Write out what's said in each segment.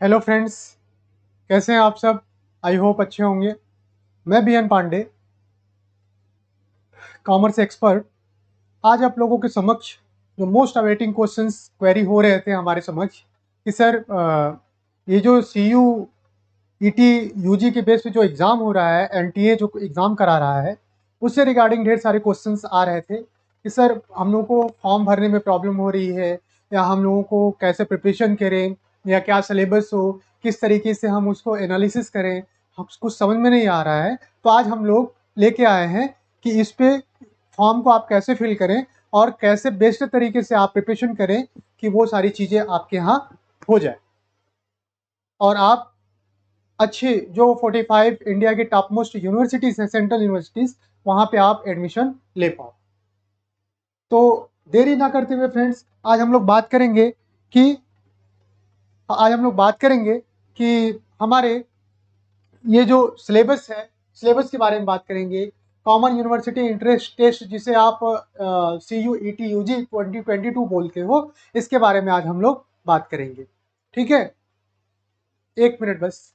Hello friends, कैसे हैं आप सब। आई होप अच्छे होंगे। मैं बीएन पांडे, कॉमर्स एक्सपर्ट। आज आप लोगों के समक्ष जो मोस्ट अवेटिंग क्वेश्चंस क्वेरी हो रहे थे हमारे समक्ष कि सर ये जो सी यू ई टी यू जी के बेस पे जो एग्ज़ाम हो रहा है, एन टी ए जो एग्ज़ाम करा रहा है, उससे रिगार्डिंग ढेर सारे क्वेश्चंस आ रहे थे कि सर हम लोगों को फॉर्म भरने में प्रॉब्लम हो रही है, या हम लोगों को कैसे प्रिपरेशन करें, या क्या सिलेबस हो, किस तरीके से हम उसको एनालिसिस करें, हम कुछ समझ में नहीं आ रहा है। तो आज हम लोग लेके आए हैं कि इस पे फॉर्म को आप कैसे फिल करें और कैसे बेस्ट तरीके से आप प्रिपरेशन करें कि वो सारी चीज़ें आपके यहाँ हो जाए और आप अच्छे जो 45 इंडिया की टॉप मोस्ट यूनिवर्सिटीज़ हैं, सेंट्रल यूनिवर्सिटीज़, वहाँ पे आप एडमिशन ले पाओ। तो देरी ना करते हुए फ्रेंड्स, कि आज हम लोग बात करेंगे कि हमारे ये जो सिलेबस है, सिलेबस के बारे में बात करेंगे। कॉमन यूनिवर्सिटी इंट्रेंस टेस्ट, जिसे आप सी यू ई टी यू जी 2022 बोलते हो, इसके बारे में आज हम लोग बात करेंगे। ठीक है, एक मिनट बस।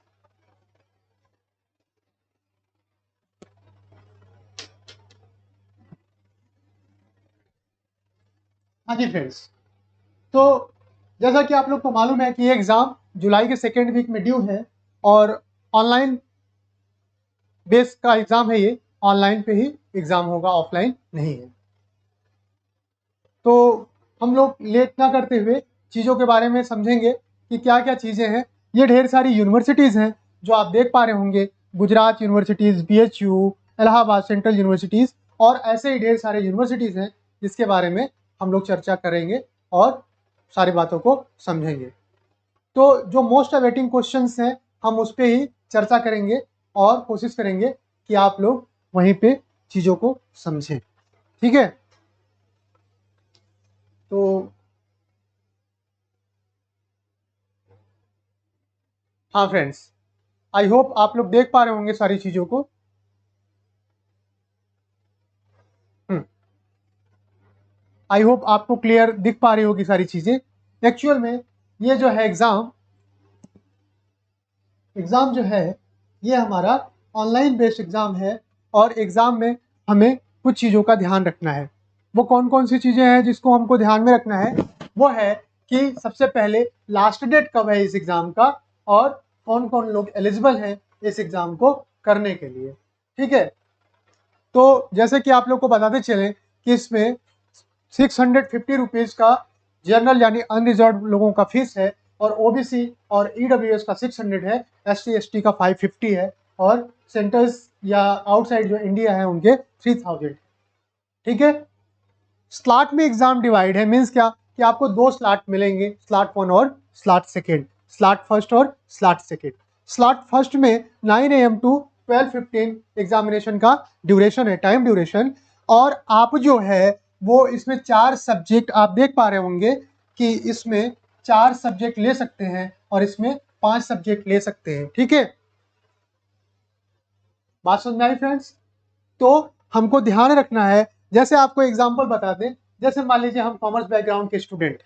हाँ जी फ्रेंड्स, तो जैसा कि आप लोग को मालूम है कि ये एग्ज़ाम जुलाई के सेकेंड वीक में ड्यू है और ऑनलाइन बेस का एग्ज़ाम है। ये ऑनलाइन पे ही एग्ज़ाम होगा, ऑफलाइन नहीं है। तो हम लोग लेट ना करते हुए चीज़ों के बारे में समझेंगे कि क्या क्या चीज़ें हैं। ये ढेर सारी यूनिवर्सिटीज़ हैं जो आप देख पा रहे होंगे, Gujarat universities, BHU, Allahabad central universities, और ऐसे ही ढेर सारे यूनिवर्सिटीज़ हैं जिसके बारे में हम लोग चर्चा करेंगे और सारी बातों को समझेंगे। तो जो मोस्ट अवेटिंग क्वेश्चंस हैं, हम उस पर ही चर्चा करेंगे और कोशिश करेंगे कि आप लोग वहीं पे चीज़ों को समझें। ठीक है, तो हाँ फ्रेंड्स, आई होप आप लोग देख पा रहे होंगे सारी चीज़ों को। आई होप आपको क्लियर दिख पा रही होगी सारी चीज़ें। एक्चुअल में ये जो है एग्ज़ाम एग्ज़ाम जो है, ये हमारा ऑनलाइन बेस्ड एग्ज़ाम है और एग्ज़ाम में हमें कुछ चीज़ों का ध्यान रखना है। वो कौन कौन सी चीज़ें हैं जिसको हमको ध्यान में रखना है? वो है कि सबसे पहले लास्ट डेट कब है इस एग्ज़ाम का, और कौन कौन लोग एलिजिबल हैं इस एग्ज़ाम को करने के लिए। ठीक है, तो जैसे कि आप लोग को बताते चलें कि इसमें 650 रुपीज़ का जनरल यानी अनरिजर्व लोगों का फीस है, और ओबीसी और ईडब्ल्यूएस का 600 है, एससी एसटी का 550 है, और सेंटर्स या आउटसाइड जो इंडिया है उनके 3000। ठीक है, स्लॉट में एग्जाम डिवाइड है, मीन्स क्या कि आपको दो स्लॉट मिलेंगे, स्लॉट वन और स्लॉट सेकेंड, स्लॉट फर्स्ट और स्लॉट सेकेंड। स्लॉट फर्स्ट में 9 AM टू 12:15 एग्जामिनेशन का ड्यूरेशन है, टाइम ड्यूरेशन। और आप जो है वो इसमें 4 सब्जेक्ट आप देख पा रहे होंगे कि इसमें 4 सब्जेक्ट ले सकते हैं और इसमें 5 सब्जेक्ट ले सकते हैं। ठीक है, बात समझ में आई फ्रेंड्स? तो हमको ध्यान रखना है, जैसे आपको एग्जांपल बता दें, जैसे मान लीजिए हम कॉमर्स बैकग्राउंड के स्टूडेंट,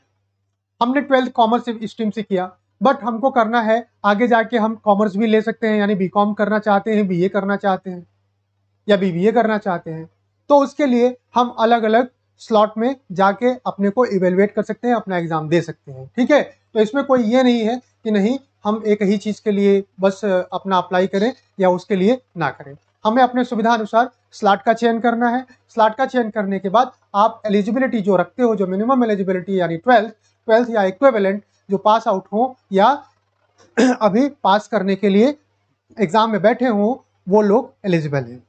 हमने 12th कॉमर्स स्ट्रीम से किया, बट हमको करना है आगे जाके हम कॉमर्स भी ले सकते हैं, यानी बीकॉम करना चाहते हैं, बीए करना चाहते हैं, या बीबीए करना चाहते हैं। तो उसके लिए हम अलग अलग स्लॉट में जाके अपने को इवेलुएट कर सकते हैं, अपना एग्जाम दे सकते हैं। ठीक है, तो इसमें कोई ये नहीं है कि नहीं हम एक ही चीज़ के लिए बस अपना अप्लाई करें या उसके लिए ना करें। हमें अपने सुविधा अनुसार स्लॉट का चयन करना है। स्लॉट का चयन करने के बाद आप एलिजिबिलिटी जो रखते हो, जो मिनिमम एलिजिबिलिटी यानी ट्वेल्थ या इक्विवेलेंट जो पास आउट हो या अभी पास करने के लिए एग्जाम में बैठे हों, वो लोग एलिजिबल हैं।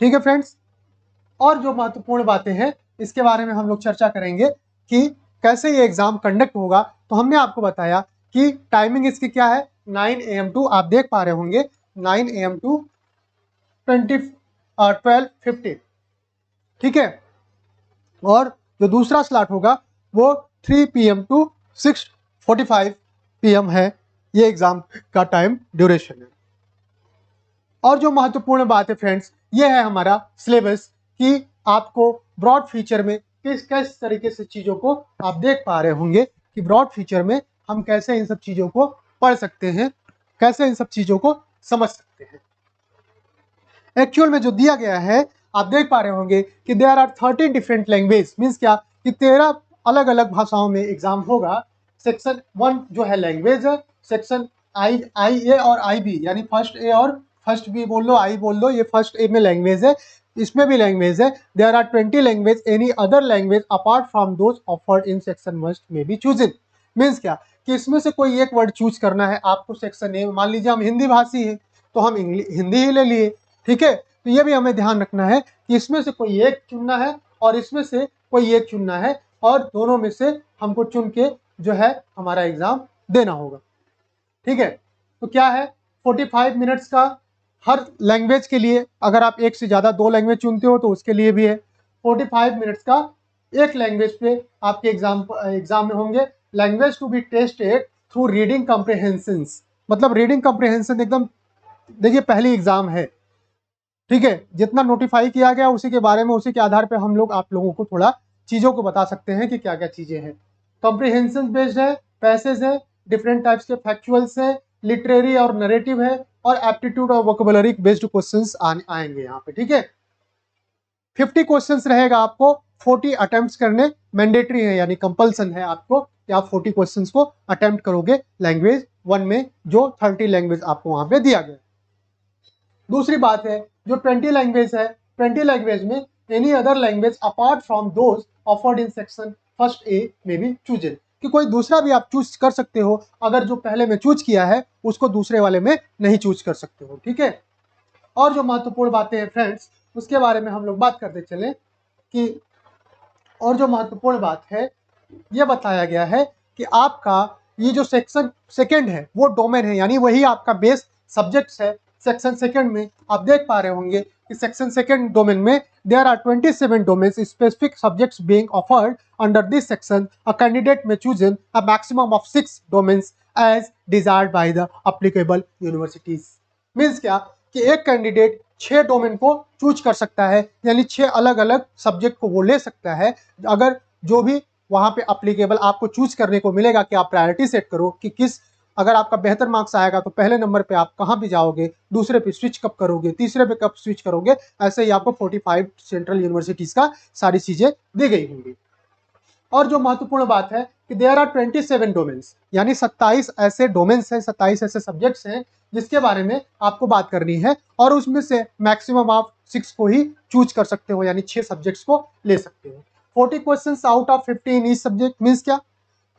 ठीक है फ्रेंड्स, और जो महत्वपूर्ण बातें हैं इसके बारे में हम लोग चर्चा करेंगे कि कैसे ये एग्जाम कंडक्ट होगा। तो हमने आपको बताया कि टाइमिंग इसकी क्या है, 9 AM टू, आप देख पा रहे होंगे, 9 AM टू 12:15। ठीक है, और जो दूसरा स्लॉट होगा वो 3 PM टू 6:45 PM है। ये एग्जाम का टाइम ड्यूरेशन है। और जो महत्वपूर्ण बात है फ्रेंड्स, ये है हमारा सिलेबस, कि आपको ब्रॉड फीचर में किस किस तरीके से चीज़ों को आप देख पा रहे होंगे कि ब्रॉड फीचर में हम कैसे इन सब चीज़ों को पढ़ सकते हैं, कैसे इन सब चीज़ों को समझ सकते हैं। एक्चुअल में जो दिया गया है आप देख पा रहे होंगे कि there are 13 different language, means क्या कि 13 अलग अलग भाषाओं में एग्जाम होगा। सेक्शन 1 जो है लैंग्वेज है, सेक्शन आई ए और आई बी, यानी फर्स्ट ए और फर्स्ट बी बोल लो, आई बोल लो, ये फर्स्ट ए में लैंग्वेज है, इसमें भी लैंग्वेज है। There are 20 language, any other language apart from those offered in section must may be chosen. Means क्या कि इसमें से कोई एक वर्ड चूज करना है आपको सेक्शन ए। मान लीजिए हम हिंदी भाषी है तो हम हिंदी ही ले लिए, ठीक है। तो ये भी हमें ध्यान रखना है कि इसमें से कोई एक चुनना है और इसमें से कोई एक चुनना है, और दोनों में से हमको चुन के जो है हमारा एग्जाम देना होगा, ठीक है। तो क्या है 45 मिनट्स का हर लैंग्वेज के लिए। अगर आप एक से ज़्यादा 2 लैंग्वेज चुनते हो तो उसके लिए भी है 45 मिनट्स का एक लैंग्वेज पे आपके एग्जाम में होंगे। Language to be tested through reading comprehension, मतलब रीडिंग कॉम्प्रिहेंशन एकदम देखिए पहली एग्जाम है, ठीक है। जितना नोटिफाई किया गया उसी के बारे में, उसी के आधार पे हम लोग आप लोगों को थोड़ा चीज़ों को बता सकते हैं कि क्या क्या चीज़ें हैं। कॉम्प्रिहेंशन बेस्ड है, पैसेज है, डिफरेंट टाइप्स के फैक्चुअल्स है, लिटरेरी और नरेटिव है, और एप्टीट्यूड और वोकेबुलरी बेस्ड क्वेश्चंस आएंगे यहाँ पे, ठीक है। 50 क्वेश्चंस रहेगा आपको, 40 अटेम्प्ट्स करने मैंडेटरी है, यानी कंपल्सन है आपको कि आप 40 क्वेश्चंस को अटेम्प्ट करोगे लैंग्वेज 1 में, जो 30 लैंग्वेज आपको वहां पे दिया गया। दूसरी बात है जो 20 लैंग्वेज है, 20 लैंग्वेज में any other language apart from those offered in section first A में बी चूजन, कि कोई दूसरा भी आप चूज कर सकते हो, अगर जो पहले में चूज किया है उसको दूसरे वाले में नहीं चूज कर सकते हो, ठीक है। और जो महत्वपूर्ण बातें हैं फ्रेंड्स उसके बारे में हम लोग बात करते चले कि, और जो महत्वपूर्ण बात है ये बताया गया है कि आपका ये जो सेक्शन सेकंड है वो डोमेन है, यानी वही आपका बेस सब्जेक्ट्स है। सेक्शन सेकंड में आप देख पा रहे होंगे कि सेक्शन सेकंड डोमेन में there are 27 domains, specific subjects being offered under this section. A candidate may chosen a maximum of 6 domains as desired by the applicable universities. Means क्या कि एक कैंडिडेट 6 डोमेन को चूज कर सकता है, यानी 6 अलग अलग सब्जेक्ट को वो ले सकता है। अगर जो भी वहां पे अप्लीकेबल आपको चूज करने को मिलेगा कि आप प्रायोरिटी सेट करो कि किस, अगर आपका बेहतर मार्क्स आएगा तो पहले नंबर पे आप कहाँ भी जाओगे, दूसरे पे स्विच कब करोगे, तीसरे पे कब स्विच करोगे, ऐसे ही आपको 45 सेंट्रल यूनिवर्सिटीज का सारी चीजें दी गई होंगी। और जो महत्वपूर्ण बात है कि देयर आर 27 डोमेन्स, यानी 27 ऐसे डोमेन्स हैं, 27 ऐसे सब्जेक्ट्स हैं जिसके बारे में आपको बात करनी है, और उसमें से मैक्सिमम आप 6 को ही चूज कर सकते हो, यानी 6 सब्जेक्ट्स को ले सकते हो। 40 questions out of 50 in each subject, means क्या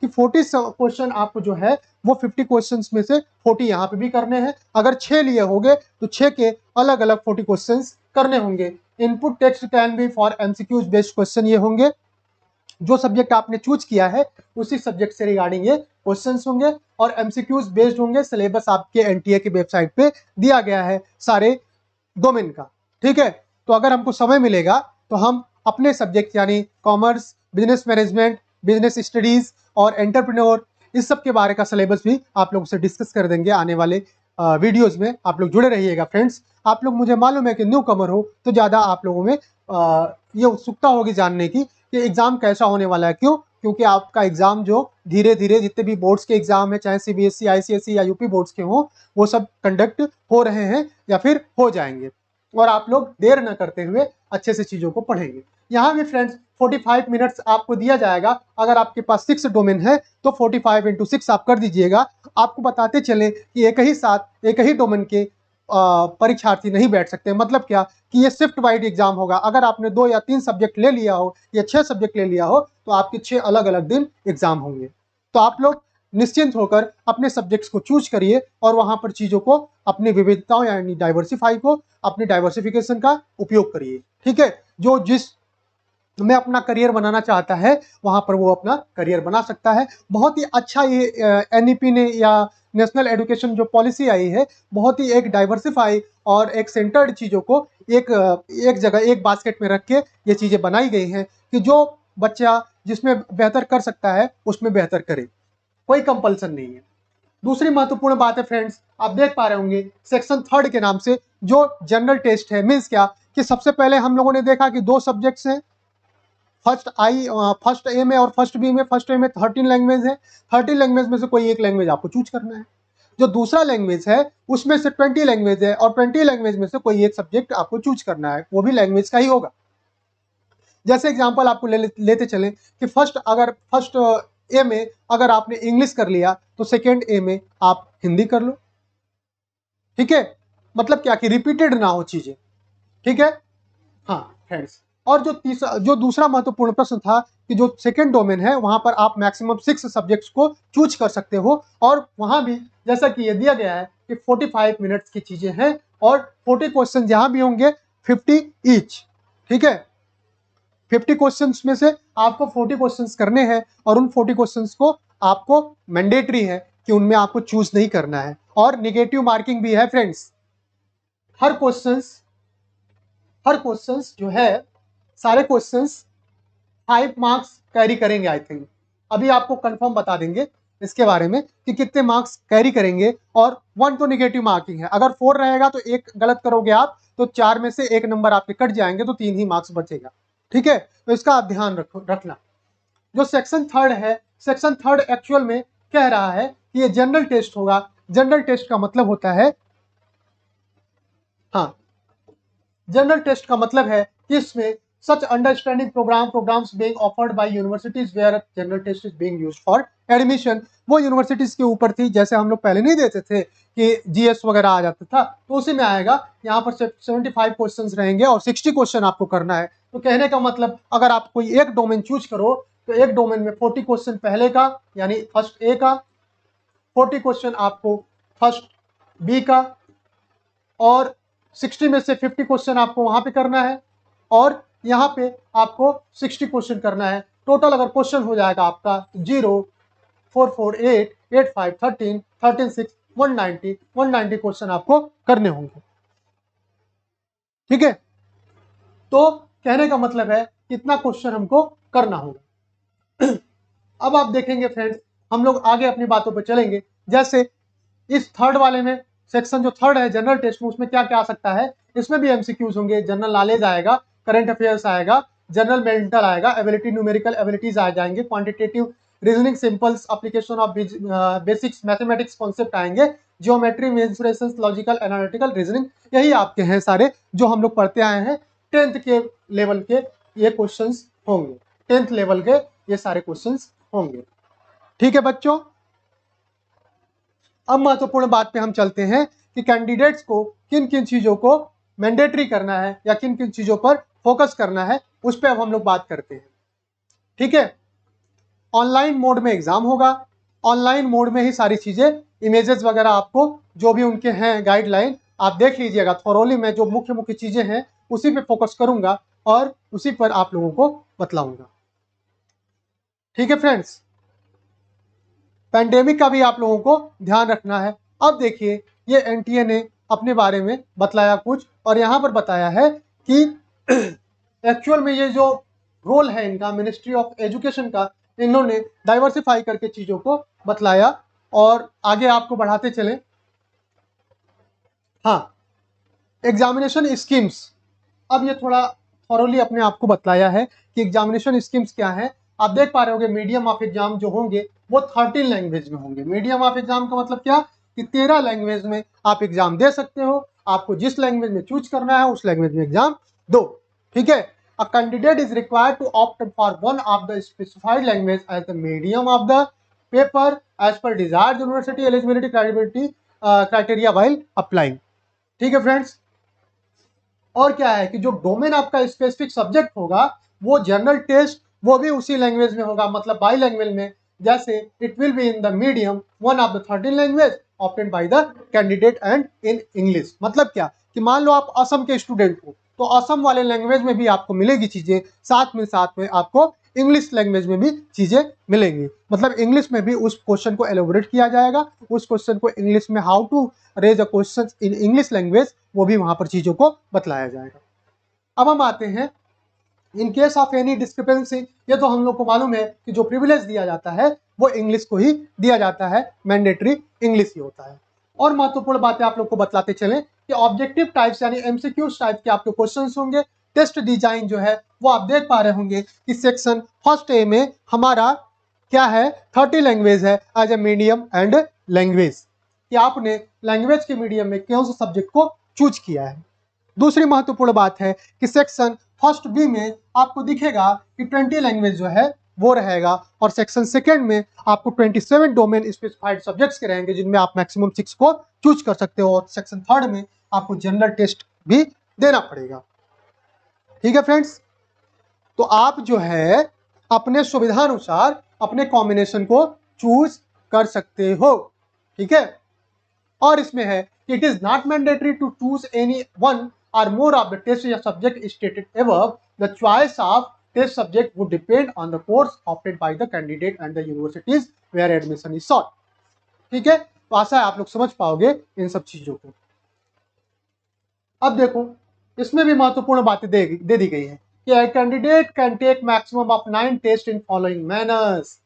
कि 40 क्वेश्चन आपको जो है वो 50 क्वेश्चंस में से 40 यहाँ पे भी करने हैं। अगर 6 लिए होंगे तो 6 के अलग अलग 40 क्वेश्चंस करने होंगे। Input text can be for MCQs based question, ये होंगे जो सब्जेक्ट आपने चूज किया है उसी सब्जेक्ट से रिगार्डिंग ये क्वेश्चंस होंगे, और एमसीक्यूज बेस्ड होंगे। सिलेबस आपके एनटीए की वेबसाइट पे दिया गया है सारे डोमेन का, ठीक है। तो अगर हमको समय मिलेगा तो हम अपने सब्जेक्ट यानी commerce, business management, business studies और एंटरप्रेन्योर, इस सब के बारे का सिलेबस भी आप लोगों से डिस्कस कर देंगे आने वाले वीडियोस में। आप लोग जुड़े रहिएगा फ्रेंड्स। आप लोग, मुझे मालूम है कि न्यू कमर हो तो ज़्यादा आप लोगों में ये उत्सुकता होगी जानने की कि एग्ज़ाम कैसा होने वाला है। क्यों? क्योंकि आपका एग्ज़ाम जो धीरे धीरे जितने भी बोर्ड्स के एग्ज़ाम है, चाहे सीबीएसई, आईसीएसई या यूपी बोर्ड्स के हों, वो सब कंडक्ट हो रहे हैं या फिर हो जाएंगे, और आप लोग देर न करते हुए अच्छे से चीज़ों को पढ़ेंगे। यहाँ भी फ्रेंड्स 45 मिनट्स आपको दिया जाएगा। अगर आपके पास 6 डोमेन है तो 45 × 6 आप कर दीजिएगा। आपको बताते चले कि एक ही साथ एक ही डोमेन के परीक्षार्थी नहीं बैठ सकते। मतलब क्या कि ये शिफ्ट वाइड एग्जाम होगा। अगर आपने 2 या 3 सब्जेक्ट ले लिया हो या 6 सब्जेक्ट ले लिया हो तो आपके 6 अलग अलग दिन एग्जाम होंगे। तो आप लोग निश्चिंत होकर अपने सब्जेक्ट्स को चूज करिए और वहां पर चीज़ों को, अपनी विविधताओं यानी डाइवर्सिफाई को, अपनी डाइवर्सिफिकेशन का उपयोग करिए, ठीक है। जो जिस में अपना करियर बनाना चाहता है वहां पर वो अपना करियर बना सकता है। बहुत ही अच्छा ये एनईपी ने या नेशनल एजुकेशन जो पॉलिसी आई है, बहुत ही एक डाइवर्सिफाई और एक सेंटर्ड चीज़ों को एक जगह एक बास्केट में रख के ये चीज़ें बनाई गई हैं कि जो बच्चा जिसमें बेहतर कर सकता है उसमें बेहतर करे, कोई कंपल्सन नहीं है। दूसरी महत्वपूर्ण बात है फ्रेंड्स, आप देख पा रहे होंगे सेक्शन 3 के नाम से जो जनरल टेस्ट है। मीन्स क्या कि सबसे पहले हम लोगों ने देखा कि 2 सब्जेक्ट्स हैं, फर्स्ट ए में और फर्स्ट बी में, फर्स्ट ए में 13 लैंग्वेज है, 13 लैंग्वेज में से कोई एक लैंग्वेज आपको चूज करना है। जो दूसरा लैंग्वेज है उसमें से 20 लैंग्वेज है और 20 लैंग्वेज में से कोई एक सब्जेक्ट आपको चूज करना है, वो भी लैंग्वेज का ही होगा। जैसे एग्जांपल आपको लेते चलें कि फर्स्ट ए में अगर आपने इंग्लिश कर लिया तो सेकेंड ए में आप हिंदी कर लो, ठीक है। मतलब क्या कि रिपीटेड ना हो चीजें, ठीक है। हाँ फ्रेंड्स, और जो दूसरा महत्वपूर्ण प्रश्न था कि जो सेकेंड डोमेन है वहां पर आप मैक्सिमम 6 सब्जेक्ट्स को चूज कर सकते हो, और वहां भी जैसा कि ये दिया गया है कि 45 मिनट्स की चीजें हैं और 40 क्वेश्चन जहां भी होंगे 50 ईच, ठीक है। 50 क्वेश्चंस में से आपको 40 क्वेश्चंस करने हैं और उन 40 क्वेश्चंस को आपको मैंडेटरी है कि उनमें आपको चूज नहीं करना है, और निगेटिव मार्किंग भी है फ्रेंड्स। हर क्वेश्चंस जो है, सारे क्वेश्चंस 5 मार्क्स कैरी करेंगे आई थिंक। अभी आपको कंफर्म बता देंगे इसके बारे में कि कितने मार्क्स कैरी करेंगे, और 1 तो निगेटिव मार्किंग है। अगर 4 रहेगा तो एक गलत करोगे आप तो 4 में से एक नंबर आपके कट जाएंगे तो 3 ही मार्क्स बचेगा, ठीक है। तो इसका आप ध्यान रखना। जो सेक्शन थर्ड है, सेक्शन थर्ड एक्चुअल में कह रहा है कि ये जनरल टेस्ट होगा। जनरल टेस्ट का मतलब होता है, हाँ, जनरल टेस्ट का मतलब है कि इसमें such understanding programs being offered by universities where general test is being used for admission. वो यूनिवर्सिटीज के ऊपर थी, जैसे हम लोग पहले नहीं देते थे कि जीएस वगैरह आ जाता था, तो उसी में आएगा। यहाँ पर 75 क्वेश्चंस रहेंगे और 60 क्वेश्चन आपको करना है। तो कहने का मतलब अगर आप कोई एक डोमेन चूज करो तो एक डोमेन में 40 क्वेश्चन पहले का यानी फर्स्ट ए का, 40 क्वेश्चन आपको फर्स्ट बी का, और 60 में से 50 क्वेश्चन आपको वहां पे करना है, और यहाँ पे आपको 60 क्वेश्चन करना है। टोटल अगर क्वेश्चन हो जाएगा आपका 0, 4, 4, 8, 8, 5, 13, 13, 6, 190 क्वेश्चन आपको करने होंगे, ठीक है। तो कहने का मतलब है कितना क्वेश्चन हमको करना होगा। अब आप देखेंगे फ्रेंड्स, हम लोग आगे अपनी बातों पर चलेंगे। जैसे इस थर्ड वाले में, सेक्शन जो थर्ड है जनरल टेस्ट में, उसमें क्या क्या आ सकता है। इसमें भी एमसीक्यूज होंगे, जनरल नॉलेज आएगा, करंट अफेयर्स आएगा, जनरल मेंटल आएगा, एबिलिटी न्यूमेरिकल एबिलिटीज आ जाएंगे, quantitative reasoning, symbols, application of basics mathematics concept आएंगे, जियोमेट्री, मेंसुरेशंस, लॉजिकल एनालिटिकल रीजनिंग, यही आपके हैं सारे जो हम लोग पढ़ते आए हैं। 10th के लेवल के ये क्वेश्चंस होंगे, 10th लेवल के ये सारे क्वेश्चंस होंगे, ठीक है बच्चों। अब महत्वपूर्ण बात पे हम चलते हैं कि कैंडिडेट्स को किन किन चीजों को मैंडेटरी करना है या किन किन चीजों पर फोकस करना है, उस पर अब हम लोग बात करते हैं, ठीक है। ऑनलाइन मोड में एग्जाम होगा, ऑनलाइन मोड में ही सारी चीजें, इमेजेस वगैरह आपको जो भी उनके हैं गाइडलाइन आप देख लीजिएगा थोरोली। मैं जो मुख्य मुख्य चीजें हैं उसी पे फोकस करूंगा और उसी पर आप लोगों को बतलाऊंगा, ठीक है फ्रेंड्स। पैंडेमिक का भी आप लोगों को ध्यान रखना है। अब देखिए, ये एनटीए ने अपने बारे में बतलाया कुछ, और यहाँ पर बताया है कि एक्चुअल में ये जो रोल है इनका, मिनिस्ट्री ऑफ एजुकेशन का, इन्होंने डाइवर्सिफाई करके चीजों को बतलाया। और आगे आपको बढ़ाते चले, हाँ, एग्जामिनेशन स्कीम्स। अब ये थोड़ा थॉरोली अपने आप को बतलाया है कि एग्जामिनेशन स्कीम्स क्या है। आप देख पा रहे होंगे मीडियम ऑफ एग्जाम जो होंगे वो 13 लैंग्वेज में होंगे। मीडियम ऑफ एग्जाम का मतलब क्या कि 13 लैंग्वेज में आप एग्जाम दे सकते हो। आपको जिस लैंग्वेज में चूज करना है उस लैंग्वेज में एग्जाम दो, ठीक है। A candidate is required to opt for one of the specified language as the medium of the paper as per desired university eligibility criteria while applying, ठीक है फ्रेंड्स। और क्या है कि जो डोमेन आपका स्पेसिफिक सब्जेक्ट होगा वो जनरल टेस्ट वो भी उसी लैंग्वेज में होगा, मतलब बाई लैंग्वेज में। जैसे it will be in the medium one of the 13 language opted by the candidate and in English. मतलब क्या कि मान लो आप असम के स्टूडेंट हो तो असम वाले लैंग्वेज में भी आपको मिलेगी चीजें, साथ में आपको इंग्लिश लैंग्वेज में भी चीजें मिलेंगी। मतलब इंग्लिश में भी उस क्वेश्चन को एलोबरेट किया जाएगा, उस क्वेश्चन को इंग्लिश में how to raise a question in English language वो भी वहां पर चीजों को बतलाया जाएगा। अब हम आते हैं in case of any discrepancy. ये तो हम लोग को मालूम है कि जो प्रिविलेज दिया जाता है वो इंग्लिश को ही दिया जाता है, मैंडेटरी इंग्लिश ही होता है। और महत्वपूर्ण बातें आप लोग को बतलाते चलें कि ऑब्जेक्टिव टाइप्स यानी एमसीक्यू टाइप के आपके क्वेश्चंस होंगे। टेस्ट डिजाइन जो है वो आप देख पा रहे होंगे कि सेक्शन फर्स्ट ए में हमारा क्या है, 30 लैंग्वेज है as a medium and language, कि आपने लैंग्वेज के मीडियम में कौन सा सब्जेक्ट को चूज किया है। दूसरी महत्वपूर्ण बात है कि सेक्शन फर्स्ट बी में आपको दिखेगा कि 20 लैंग्वेज जो है वो रहेगा, और सेक्शन सेकेंड में आपको 27 डोमेन स्पेसिफाइड सब्जेक्ट्स के रहेंगे जिनमें आप मैक्सिमम 6 को चूज कर सकते हो, और सेक्शन थर्ड में आपको जनरल टेस्ट भी देना पड़ेगा। ठीक है फ्रेंड्स, तो आप जो है अपने सुविधानुसार अपने कॉम्बिनेशन को चूज कर सकते हो। ठीक है, और इसमें है कि it is not mandatory to choose any one or more of the test या subject stated above. The choice of test subject would depend on the course opted by the candidate and the universities where admission is sought. ठीक है, तो आशा है आप लोग समझ पाओगे इन सब चीजों को। अब देखो, इसमें भी महत्वपूर्ण बातें दे दी गई है कि a candidate can take maximum of 9 tests in following manners.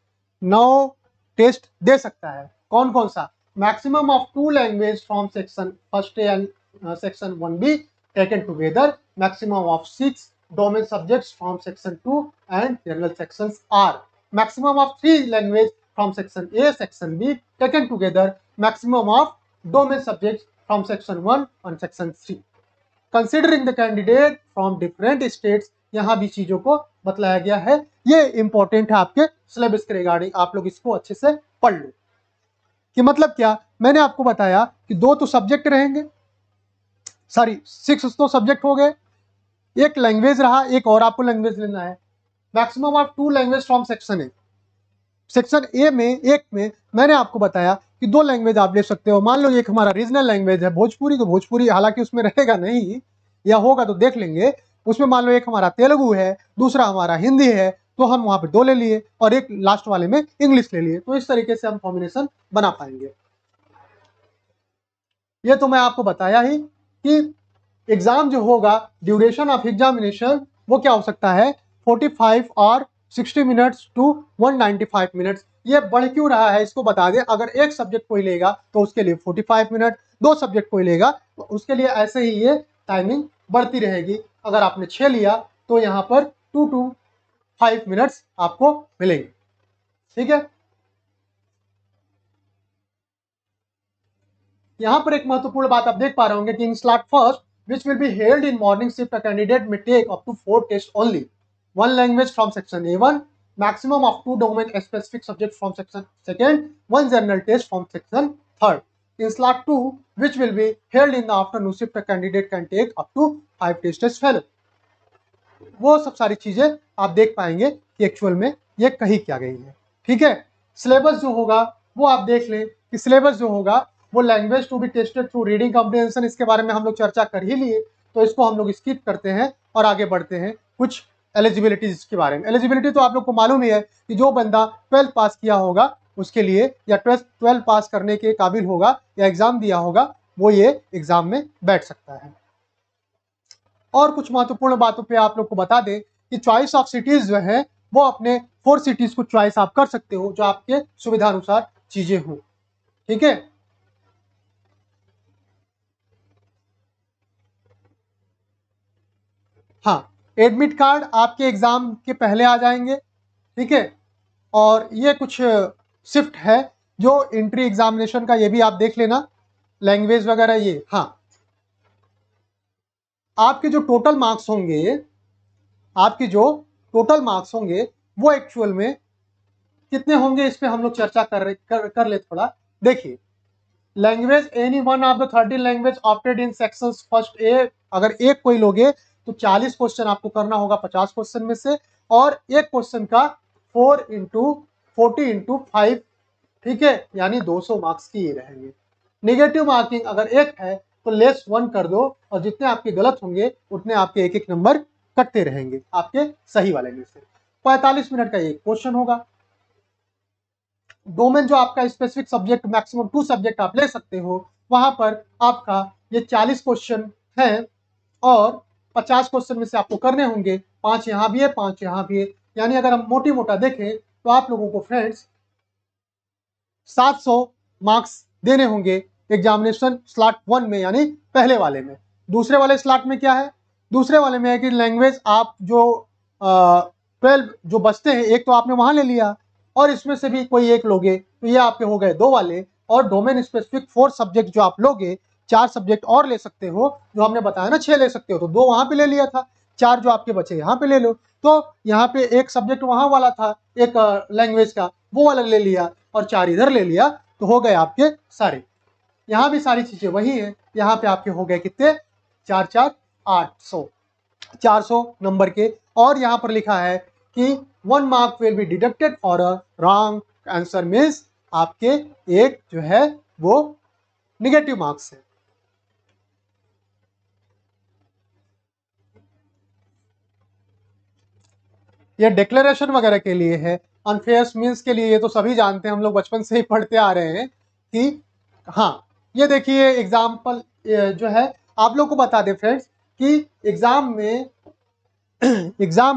9 test दे सकता है, कौन कौन सा? Maximum of 2 language from section first A and section 1B taken together, maximum of 6 domain subjects from section 2 and general sections are, maximum of 3 language from section A, section B taken together, maximum of domain subjects from section 1 and section 3. Considering the candidate from different states, यहाँ भी चीजों को बतलाया गया है, ये important है आपके सिलेबस के रिगार्डिंग, आप लोग इसको अच्छे से पढ़ लो। कि मतलब क्या, मैंने आपको बताया कि 2 तो सब्जेक्ट रहेंगे, सॉरी 6 तो सब्जेक्ट हो गए, एक लैंग्वेज रहा, एक और आपको लैंग्वेज लेना है। Maximum of 2 language from section A, section A में एक में मैंने आपको बताया कि 2 लैंग्वेज आप ले सकते हो। मान लो एक हमारा रीजनल लैंग्वेज है भोजपुरी, तो भोजपुरी हालांकि उसमें रहेगा नहीं, या होगा तो देख लेंगे, उसमें मान लो एक हमारा तेलुगु है, दूसरा हमारा हिंदी है, तो हम वहां पे 2 ले लिए, और एक लास्ट वाले में इंग्लिश ले लिए, तो इस तरीके से हम कॉम्बिनेशन बना पाएंगे। ये तो मैं आपको बताया ही कि एग्जाम जो होगा, ड्यूरेशन ऑफ एग्जामिनेशन वो क्या हो सकता है, 45 और 60 मिनट्स टू 195 मिनट्स। ये बढ़ क्यों रहा है इसको बता दें, अगर एक सब्जेक्ट कोई लेगा तो उसके लिए 45 मिनट, 2 सब्जेक्ट कोई लेगा तो उसके लिए ऐसे ही ये टाइमिंग बढ़ती रहेगी। अगर आपने 6 लिया तो यहाँ पर 2 to 5 मिनट्स आपको मिलेंगे। ठीक है, यहाँ पर एक महत्वपूर्ण बात आप देख पा रहे होंगे कि in slot first which will be held in morning shift, a candidate may take up to 4 tests only. 1 language from section A1, maximum of 2 domain specific subjects from section 2nd, 1 general test from section 3rd. In slot 2, which will be held in the afternoon shift, a candidate can take up to 5 tests as well. वो सब सारी चीजें आप देख पाएंगे कि actual में ये कही क्या गई है। ठीक है, सिलेबस जो होगा वो आप देख लें कि सिलेबस जो होगा वो language to be tested through reading comprehension, इसके बारे में हम लोग चर्चा कर ही लिए, तो इसको हम लोग स्किप करते हैं और आगे बढ़ते हैं कुछ एलिजिबिलिटीज के बारे में। एलिजिबिलिटी तो आप लोग को मालूम ही है कि जो बंदा 12th पास किया होगा उसके लिए, या 12th पास करने के काबिल होगा या एग्जाम दिया होगा, वो ये एग्जाम में बैठ सकता है। और कुछ महत्वपूर्ण बातों पे आप लोग को बता दें कि चॉइस ऑफ सिटीज जो है वो अपने 4 सिटीज को चॉइस आप कर सकते हो जो आपके सुविधा अनुसार चीजें हो। ठीक है, हाँ, एडमिट कार्ड आपके एग्जाम के पहले आ जाएंगे। ठीक है, और ये कुछ शिफ्ट है जो एंट्री एग्जामिनेशन का, ये भी आप देख लेना, लैंग्वेज वगैरह ये। हाँ, आपके जो टोटल मार्क्स होंगे, आपके जो टोटल मार्क्स होंगे वो एक्चुअल में कितने होंगे, इस पे हम लोग चर्चा कर ले थोड़ा। देखिए, language any one of the 13 language opted in sections first A, अगर एक कोई लोगे तो 40 क्वेश्चन आपको करना होगा 50 क्वेश्चन में से, और एक क्वेश्चन का 4 into 40 into 5, ठीक है, यानी 200 मार्क्स की ये रहेंगे। नेगेटिव मार्किंग अगर एक है तो लेस 1 कर दो, और जितने आपके गलत होंगे उतने आपके एक एक नंबर कटते रहेंगे आपके सही वाले में से। 45 मिनट का एक क्वेश्चन होगा। डोमेन जो आपका स्पेसिफिक सब्जेक्ट, मैक्सिमम 2 सब्जेक्ट आप ले सकते हो, वहां पर आपका ये 40 क्वेश्चन है, और 50 क्वेश्चन में से आपको करने होंगे, 5 यहाँ भी है 5 यहाँ भी है, यानी अगर हम मोटी मोटा देखें तो आप लोगों को फ्रेंड्स 700 मार्क्स देने होंगे एग्जामिनेशन स्लॉट 1 में, यानी पहले वाले में। दूसरे वाले स्लॉट में क्या है, दूसरे वाले में है कि लैंग्वेज आप जो 12 जो बचते हैं, एक तो आपने वहां ले लिया और इसमें से भी कोई एक लोगे तो ये आपके हो गए 2 वाले, और डोमेन स्पेसिफिक 4 सब्जेक्ट जो आप लोगे, 4 सब्जेक्ट और ले सकते हो, जो हमने बताया ना 6 ले सकते हो, तो 2 वहां पे ले लिया था, 4 जो आपके बचे यहाँ पे ले लो। तो यहाँ पे एक सब्जेक्ट वहां वाला था एक लैंग्वेज का, वो वाला ले लिया और 4 इधर ले लिया, तो हो गए आपके सारे। यहाँ भी सारी चीजें वही है, यहाँ पे आपके हो गए कितने, 4 4 800, 400 नंबर के। और यहाँ पर लिखा है कि 1 mark will be deducted for a wrong answer, means आपके एक जो है वो निगेटिव मार्क्स है। ये डिक्लेरेशन वगैरह के लिए है, अनफेयर मीन्स के लिए ये तो सभी जानते हैं, हम लोग बचपन से ही पढ़ते आ रहे हैं कि हाँ। ये देखिए एग्जाम्पल जो है आप लोग को बता दें फ्रेंड्स कि एग्जाम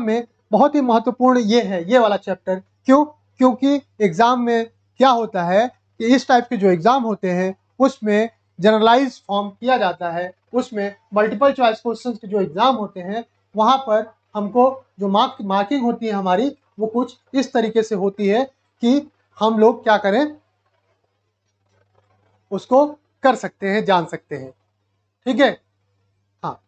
में बहुत ही महत्वपूर्ण ये है, ये वाला चैप्टर। क्यों? क्योंकि एग्जाम में क्या होता है कि इस टाइप के जो एग्जाम होते हैं उसमें जनरलाइज फॉर्म किया जाता है, उसमें मल्टीपल चॉइस क्वेश्चंस के जो एग्जाम होते हैं वहां पर हमको जो मार्किंग होती है हमारी, वो कुछ इस तरीके से होती है कि हम लोग क्या करें, उसको कर सकते हैं, जान सकते हैं। ठीक है, हाँ।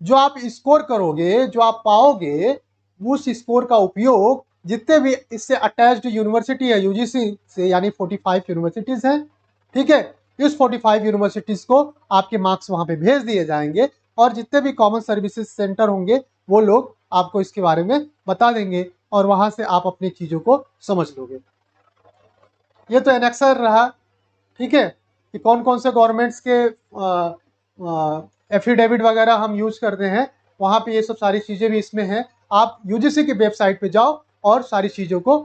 जो आप स्कोर करोगे, जो आप पाओगे, उस स्कोर का उपयोग जितने भी इससे अटैच्ड यूनिवर्सिटी है यूजीसी से, यानी 45 यूनिवर्सिटीज हैं, ठीक है, इस 45 यूनिवर्सिटीज को आपके मार्क्स वहां पे भेज दिए जाएंगे, और जितने भी कॉमन सर्विसेज सेंटर होंगे वो लोग आपको इसके बारे में बता देंगे, और वहां से आप अपनी चीजों को समझ लोगे। ये तो एनेक्सर रहा, ठीक है, कि कौन कौन से गवर्नमेंट्स के एफिडेविट वगैरह हम यूज करते हैं, वहां पे ये सब सारी चीजें भी इसमें हैं। आप यूजीसी की वेबसाइट पे जाओ और सारी चीजों को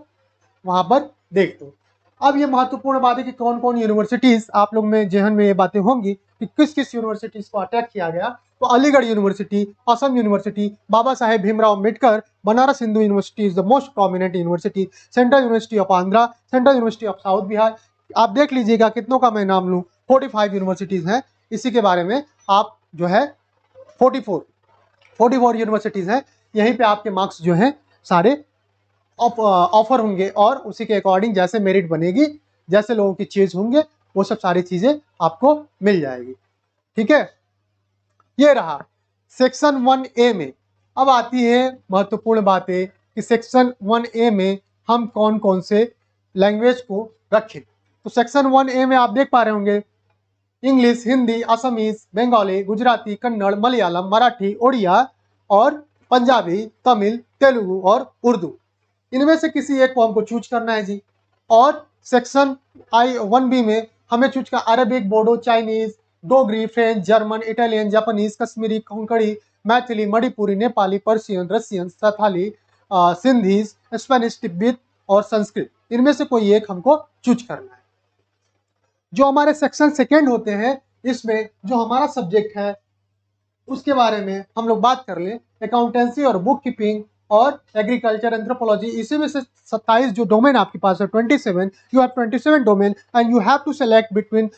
वहां पर देख दो। अब ये महत्वपूर्ण बात है कि कौन कौन यूनिवर्सिटीज, आप लोग में जहन में ये बातें होंगी कि किस किस यूनिवर्सिटीज को अटैक किया गया। तो Aligarh university, Assam university, Baba Saheb Bhimrao Ambedkar, Banaras Hindu university is the most prominent university, central university of Andhra, central university of south Bihar. आप देख लीजिएगा कितनों का मैं नाम लूँ, 45 यूनिवर्सिटीज हैं। इसी के बारे में आप जो है 44 यूनिवर्सिटीज हैं, यहीं पे आपके मार्क्स जो हैं सारे ऑफर होंगे, और उसी के अकॉर्डिंग जैसे मेरिट बनेगी, जैसे लोगों की चीज होंगे, वो सब सारी चीजें आपको मिल जाएगी। ठीक है, ये रहा सेक्शन 1A में। अब आती है महत्वपूर्ण बातें कि सेक्शन 1A में हम कौन कौन से लैंग्वेज को रखें। तो सेक्शन 1A में आप देख पा रहे होंगे इंग्लिश, हिंदी, असमीज, बंगाली, गुजराती, कन्नड़, मलयालम, मराठी, उड़िया और पंजाबी, तमिल, तेलुगु और उर्दू। इनमें से किसी एक को हमको चूज करना है जी। और सेक्शन I1B में हमें चूज का Arabic, Bodo, Chinese, Dogri, French, German, Italian, Japanese, Kashmiri, Konkani, Maithili, Manipuri, Nepali, Persian, Russian, Santhali, Sindhi, Spanish, Tibet और संस्कृत। इनमें से कोई एक हमको चूज करना है। जो हमारे सेक्शन सेकेंड होते हैं, इसमें जो हमारा सब्जेक्ट है उसके बारे में हम लोग बात कर लें। अकाउंटेंसी और बुक कीपिंग और एग्रीकल्चर, एंथ्रोपोलॉजी, इसी में से 27 जो डोमेन आपके पास है, 27, you have 27 domain and you have to select between,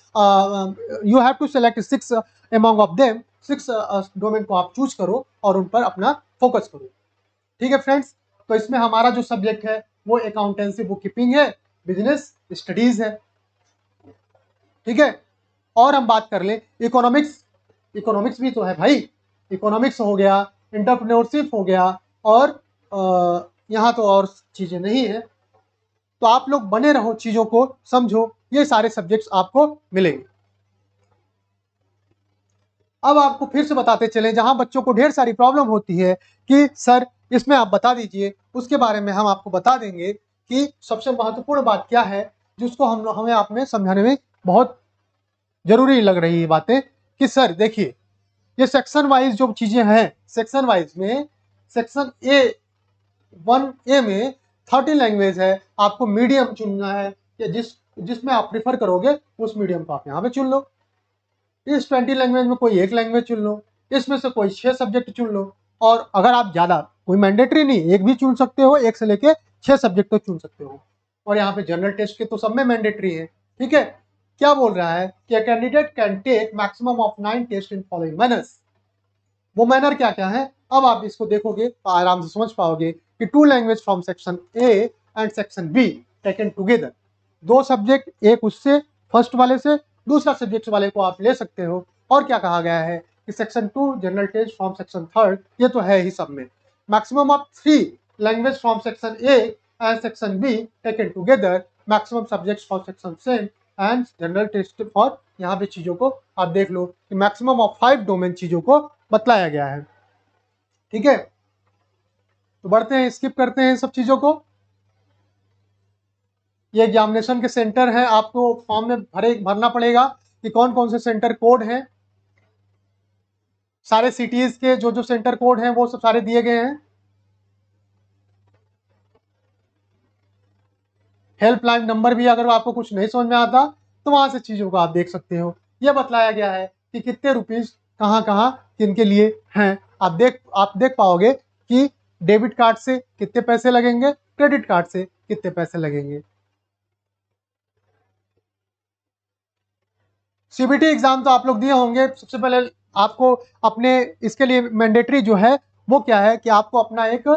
you have to select 6 among of them. 6 domain को आप चूज करो और उन पर अपना फोकस करो। ठीक है फ्रेंड्स, तो इसमें हमारा जो सब्जेक्ट है वो अकाउंटेंसी, बुक कीपिंग है, बिजनेस स्टडीज है। ठीक है, और हम बात कर लें इकोनॉमिक्स। इकोनॉमिक्स भी तो है भाई, इकोनॉमिक्स हो गया, एंटरप्रेन्योरशिप हो गया, और यहाँ तो और चीजें नहीं है। तो आप लोग बने रहो, चीजों को समझो, ये सारे सब्जेक्ट्स आपको मिलेंगे। अब आपको फिर से बताते चलें, जहां बच्चों को ढेर सारी प्रॉब्लम होती है कि सर इसमें आप बता दीजिए, उसके बारे में हम आपको बता देंगे कि सबसे महत्वपूर्ण बात क्या है, जिसको हमें आप में समझाने में बहुत जरूरी लग रही है बातें। कि सर देखिए, ये सेक्शन वाइज जो चीजें हैं, सेक्शन वाइज में सेक्शन A1A में 30 लैंग्वेज है, आपको मीडियम चुनना है कि जिसमें आप प्रिफर करोगे उस मीडियम को आप यहाँ पे चुन लो। इस 20 लैंग्वेज में कोई एक लैंग्वेज चुन लो, इसमें से कोई 6 सब्जेक्ट चुन लो, और अगर आप ज्यादा, कोई मैंडेटरी नहीं, एक भी चुन सकते हो, एक से लेके 6 सब्जेक्ट तो चुन सकते हो। और यहाँ पे जनरल टेस्ट के तो सब में मैंडेटरी है। ठीक है, क्या बोल रहा है कि candidate can take maximum of 9 test in following manners. वो मैनर क्या क्या है, अब आप इसको देखोगे तो आराम से समझ पाओगे कि 2 language from section A and section B taken together, 2 subject, एक उससे फर्स्ट वाले से दूसरा सब्जेक्ट वाले को आप ले सकते हो। और क्या कहा गया है कि section 2 general test from section 3, ये तो है ही सब में। Maximum of 3 language from section A and section B taken together, maximum subjects from section same and general test for, यहाँ पे चीजों को आप देख लो कि मैक्सिमम ऑफ 5 डोमेन चीजों को बतलाया गया है। ठीक है, तो बढ़ते हैं, स्किप करते हैं सब चीजों को। ये एग्जामिनेशन के सेंटर है, आपको फॉर्म में भरना पड़ेगा कि कौन कौन से सेंटर कोड हैं। सारे सिटीज के जो जो सेंटर कोड हैं वो सब सारे दिए गए हैं। हेल्पलाइन नंबर भी, अगर आपको कुछ नहीं समझ में आता तो वहां से चीजों को आप देख सकते हो। यह बतलाया गया है कि कितने रुपीज कहाँ कहाँ किन के लिए हैं। आप देख पाओगे कि डेबिट कार्ड से कितने पैसे लगेंगे, क्रेडिट कार्ड से कितने पैसे लगेंगे। सीबीटी एग्जाम तो आप लोग दिए होंगे। सबसे पहले आपको अपने इसके लिए मैंडेटरी जो है वो क्या है कि आपको अपना एक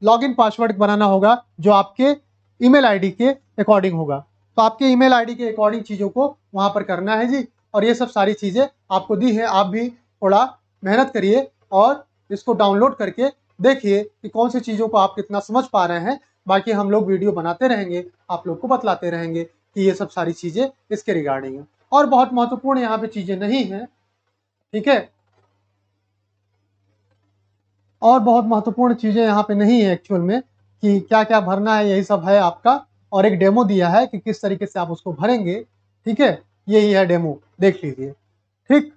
लॉगिन पासवर्ड बनाना होगा जो आपके ईमेल आईडी के अकॉर्डिंग होगा। तो आपके ईमेल आईडी के अकॉर्डिंग चीज़ों को वहाँ पर करना है जी। और ये सब सारी चीज़ें आपको दी है, आप भी थोड़ा मेहनत करिए और इसको डाउनलोड करके देखिए कि कौन सी चीज़ों को आप कितना समझ पा रहे हैं। बाकी हम लोग वीडियो बनाते रहेंगे, आप लोग को बतलाते रहेंगे कि ये सब सारी चीज़ें इसके रिगार्डिंग है। और बहुत महत्वपूर्ण यहाँ पे चीज़ें नहीं हैं, ठीक है, और बहुत महत्वपूर्ण चीज़ें यहाँ पे नहीं है एक्चुअल में कि क्या क्या भरना है, यही सब है आपका। और एक डेमो दिया है कि किस तरीके से आप उसको भरेंगे, ठीक है, यही है डेमो, देख लीजिए। ठीक,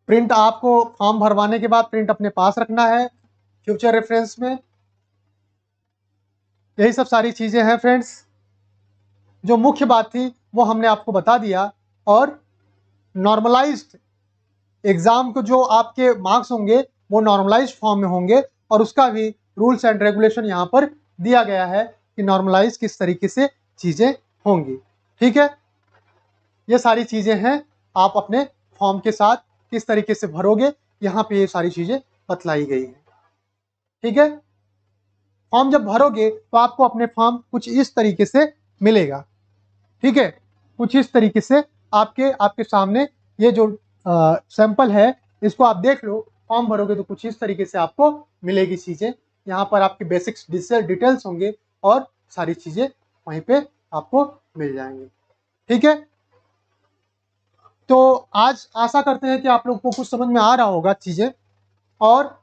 प्रिंट आपको फॉर्म भरवाने के बाद प्रिंट अपने पास रखना है फ्यूचर रेफरेंस में। यही सब सारी चीज़ें हैं फ्रेंड्स। जो मुख्य बात थी वो हमने आपको बता दिया। और नॉर्मलाइज्ड एग्जाम को जो आपके मार्क्स होंगे वो नॉर्मलाइज्ड फॉर्म में होंगे और उसका भी रूल्स एंड रेगुलेशन यहाँ पर दिया गया है कि नॉर्मलाइज किस तरीके से चीज़ें होंगी। ठीक है, ये सारी चीज़ें हैं, आप अपने फॉर्म के साथ किस तरीके से भरोगे यहाँ पे ये सारी चीज़ें बतलाई गई हैं। ठीक है, फॉर्म जब भरोगे तो आपको अपने फॉर्म कुछ इस तरीके से मिलेगा। ठीक है, कुछ इस तरीके से आपके सामने ये जो सैंपल है इसको आप देख लो। फॉर्म भरोगे तो कुछ इस तरीके से आपको मिलेगी चीज़ें। यहाँ पर आपके बेसिक्स डिटेल्स होंगे और सारी चीज़ें वहीं पे आपको मिल जाएंगी। ठीक है, तो आज आशा करते हैं कि आप लोग को कुछ समझ में आ रहा होगा चीज़ें। और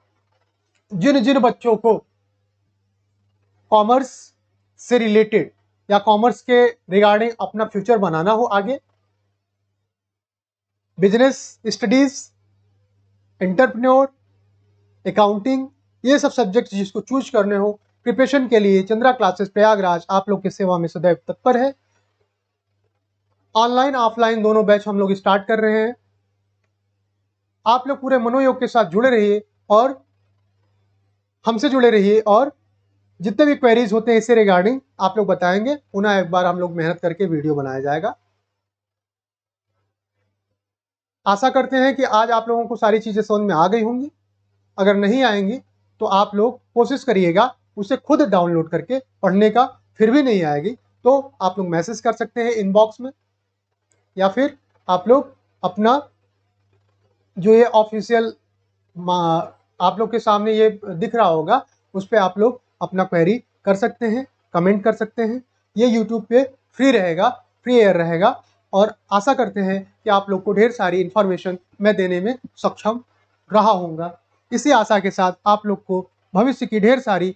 जिन जिन बच्चों को कॉमर्स से रिलेटेड या कॉमर्स के रिगार्डिंग अपना फ्यूचर बनाना हो आगे, बिजनेस स्टडीज, एंटरप्रेन्योर, अकाउंटिंग, ये सब सब्जेक्ट जिसको चूज करने हो प्रिपरेशन के लिए, चंद्रा क्लासेस प्रयागराज आप लोग की सेवा में सदैव तत्पर है। ऑनलाइन ऑफलाइन दोनों बैच हम लोग स्टार्ट कर रहे हैं। आप लोग पूरे मनोयोग के साथ जुड़े रहिए और हमसे जुड़े रहिए और जितने भी क्वेरीज होते हैं इससे रिगार्डिंग आप लोग बताएंगे, पुनः एक बार हम लोग मेहनत करके वीडियो बनाया जाएगा। आशा करते हैं कि आज आप लोगों को सारी चीज़ें समझ में आ गई होंगी। अगर नहीं आएंगी तो आप लोग कोशिश करिएगा उसे खुद डाउनलोड करके पढ़ने का। फिर भी नहीं आएगी तो आप लोग मैसेज कर सकते हैं इनबॉक्स में, या फिर आप लोग अपना जो ये ऑफिशियल आप लोग के सामने ये दिख रहा होगा उस पर आप लोग अपना क्वेरी कर सकते हैं, कमेंट कर सकते हैं। ये यूट्यूब पे फ्री रहेगा, फ्री एयर रहेगा। और आशा करते हैं कि आप लोग को ढेर सारी इन्फॉर्मेशन मैं देने में सक्षम रहा होऊंगा। इसी आशा के साथ आप लोग को भविष्य की ढेर सारी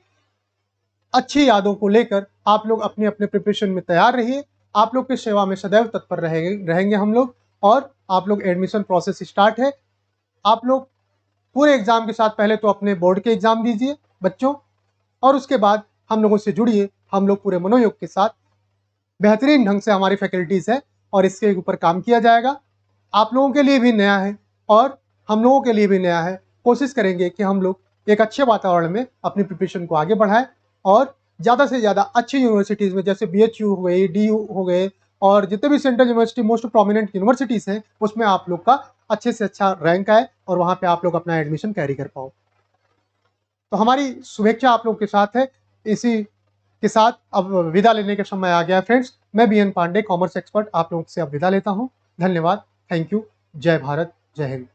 अच्छी यादों को लेकर आप लोग अपने अपने प्रिपरेशन में तैयार रहिए। आप लोग की सेवा में सदैव तत्पर रहेंगे हम लोग। और आप लोग एडमिशन प्रोसेस स्टार्ट है। आप लोग पूरे एग्जाम के साथ पहले तो अपने बोर्ड के एग्जाम दीजिए बच्चों, और उसके बाद हम लोगों से जुड़िए। हम लोग पूरे मनोयोग के साथ बेहतरीन ढंग से हमारी फैकल्टीज है और इसके ऊपर काम किया जाएगा। आप लोगों के लिए भी नया है और हम लोगों के लिए भी नया है। कोशिश करेंगे कि हम लोग एक अच्छे वातावरण में अपनी प्रिपरेशन को आगे बढ़ाएं और ज़्यादा से ज़्यादा अच्छी यूनिवर्सिटीज़ में जैसे BHU हो गई, DU हो गए और जितने भी central university most prominent universities हैं उसमें आप लोग का अच्छे से अच्छा रैंक आए और वहाँ पे आप लोग अपना एडमिशन कैरी कर पाओ। तो हमारी शुभेच्छा आप लोग के साथ है। इसी के साथ अब विदा लेने का समय आ गया है फ्रेंड्स। मैं BN पांडे, कॉमर्स एक्सपर्ट, आप लोगों से अब विदा लेता हूँ। धन्यवाद, थैंक यू, जय भारत, जय हिंद।